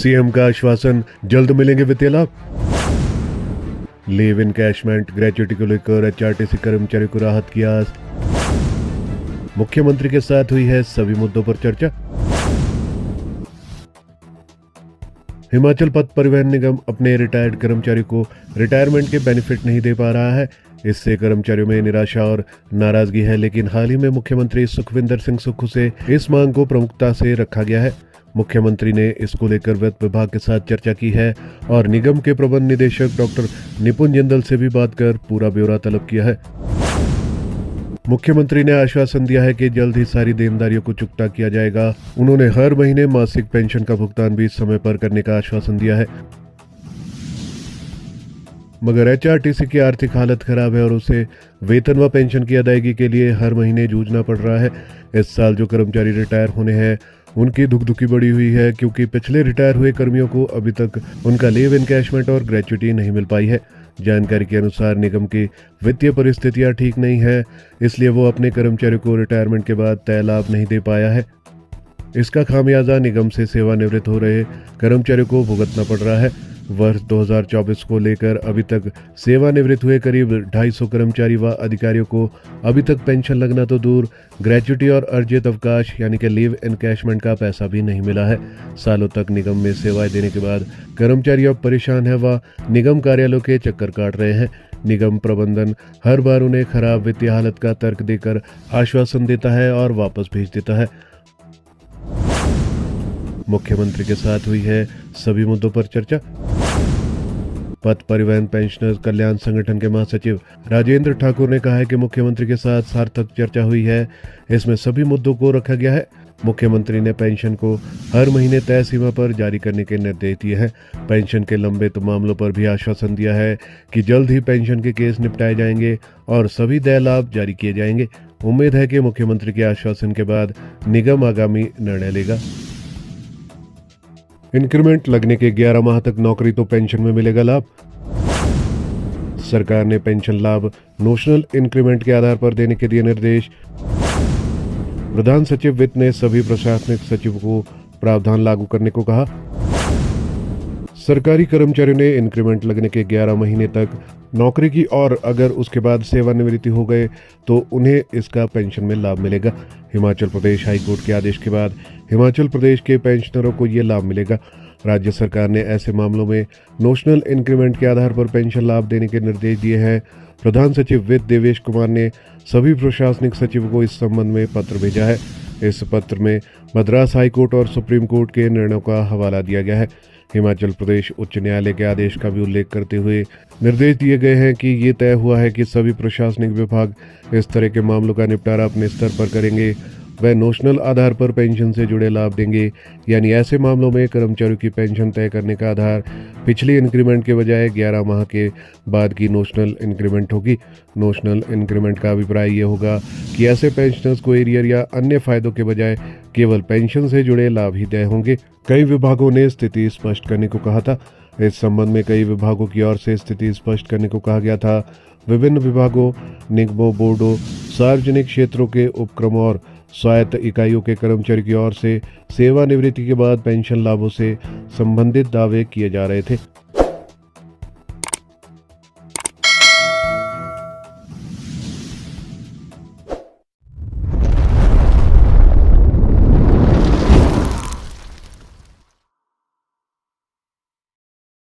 CM का आश्वासन, जल्द मिलेंगे वित्तीय लाभ। लीव इनकैशमेंट ग्रेच्युटी को लेकर एचआरटीसी कर्मचारियों को राहत की आस। मुख्यमंत्री के साथ हुई है सभी मुद्दों पर चर्चा। हिमाचल पथ परिवहन निगम अपने रिटायर्ड कर्मचारियों को रिटायरमेंट के बेनिफिट नहीं दे पा रहा है। इससे कर्मचारियों में निराशा और नाराजगी है, लेकिन हाल ही में मुख्यमंत्री सुखविंदर सिंह सुक्खू से इस मांग को प्रमुखता से रखा गया है। मुख्यमंत्री ने इसको लेकर वित्त विभाग के साथ चर्चा की है और निगम के प्रबंध निदेशक डॉक्टर निपुण जिंदल से भी बात कर पूरा ब्यौरा तलब किया है। मुख्यमंत्री ने आश्वासन दिया है कि जल्द ही सारी देनदारियों को चुकता किया जाएगा। उन्होंने हर महीने मासिक पेंशन का भुगतान भी समय पर करने का आश्वासन दिया है। मगर एचआरटीसी की आर्थिक हालत खराब है और उसे वेतन व पेंशन की अदायगी के लिए हर महीने जूझना पड़ रहा है। इस साल जो कर्मचारी रिटायर होने हैं उनकी धुकधुकी बढ़ी हुई है, क्योंकि पिछले रिटायर हुए कर्मियों को अभी तक उनका लीव इनकैशमेंट और ग्रेच्युटी नहीं मिल पाई है। जानकारी के अनुसार निगम की वित्तीय परिस्थितियां ठीक नहीं है, इसलिए वो अपने कर्मचारियों को रिटायरमेंट के बाद तय लाभ नहीं दे पाया है। इसका खामियाजा निगम से सेवानिवृत्त हो रहे कर्मचारियों को भुगतना पड़ रहा है। वर्ष 2024 को लेकर अभी तक सेवानिवृत्त हुए करीब 250 कर्मचारी व अधिकारियों को अभी तक पेंशन लगना तो दूर, ग्रेच्युटी और अर्जित अवकाश यानी कि लीव इनकैशमेंट का पैसा भी नहीं मिला है। सालों तक निगम में सेवाएं देने के बाद कर्मचारी अब परेशान है व निगम कार्यालयों के चक्कर काट रहे हैं। निगम प्रबंधन हर बार उन्हें खराब वित्तीय हालत का तर्क देकर आश्वासन देता है और वापस भेज देता है। मुख्यमंत्री के साथ हुई है सभी मुद्दों पर चर्चा। पथ परिवहन पेंशनर्स कल्याण संगठन के महासचिव राजेंद्र ठाकुर ने कहा है कि मुख्यमंत्री के साथ सार्थक चर्चा हुई है। इसमें सभी मुद्दों को रखा गया है। मुख्यमंत्री ने पेंशन को हर महीने तय सीमा पर जारी करने के निर्देश दिए हैं। पेंशन के लंबित मामलों पर भी आश्वासन दिया है कि जल्द ही पेंशन के केस निपटाए जाएंगे और सभी देय लाभ जारी किए जाएंगे। उम्मीद है कि मुख्यमंत्री के आश्वासन के बाद निगम आगामी निर्णय लेगा। इंक्रीमेंट लगने के 11 माह तक नौकरी तो पेंशन में मिलेगा लाभ। सरकार ने पेंशन लाभ नोशनल इंक्रीमेंट के आधार पर देने के दिए निर्देश। प्रधान सचिव वित्त ने सभी प्रशासनिक सचिवों को प्रावधान लागू करने को कहा। सरकारी कर्मचारियों ने इंक्रीमेंट लगने के 11 महीने तक नौकरी की और अगर उसके बाद सेवानिवृत्ति हो गए तो उन्हें इसका पेंशन में लाभ मिलेगा। हिमाचल प्रदेश हाईकोर्ट के आदेश के बाद हिमाचल प्रदेश के पेंशनरों को ये लाभ मिलेगा। राज्य सरकार ने ऐसे मामलों में नोशनल इंक्रीमेंट के आधार पर पेंशन लाभ देने के निर्देश दिए हैं। प्रधान सचिव वित्त देवेश कुमार ने सभी प्रशासनिक सचिवों को इस संबंध में पत्र भेजा है। इस पत्र में मद्रास हाईकोर्ट और सुप्रीम कोर्ट के निर्णयों का हवाला दिया गया है। हिमाचल प्रदेश उच्च न्यायालय के आदेश का भी उल्लेख करते हुए निर्देश दिए गए हैं कि ये तय हुआ है कि सभी प्रशासनिक विभाग इस तरह के मामलों का निपटारा अपने स्तर पर करेंगे। वह नोशनल आधार पर पेंशन से जुड़े लाभ देंगे, यानी ऐसे मामलों में कर्मचारियों की पेंशन तय करने का आधार पिछली इंक्रीमेंट के बजाय 11 माह के बाद की नोशनल इंक्रीमेंट होगी। नोशनल इंक्रीमेंट का अभिप्राय ये होगा कि ऐसे पेंशनर्स को एरियर या अन्य फायदों के बजाय केवल पेंशन से जुड़े लाभ ही तय होंगे। कई विभागों ने स्थिति स्पष्ट करने को कहा था। इस संबंध में कई विभागों की ओर से स्थिति स्पष्ट करने को कहा गया था। विभिन्न विभागों, निगमों, बोर्डों, सार्वजनिक क्षेत्रों के उपक्रमों और स्वायत्त इकाइयों के कर्मचारी की ओर से सेवानिवृत्ति के बाद पेंशन लाभों से संबंधित दावे किए जा रहे थे।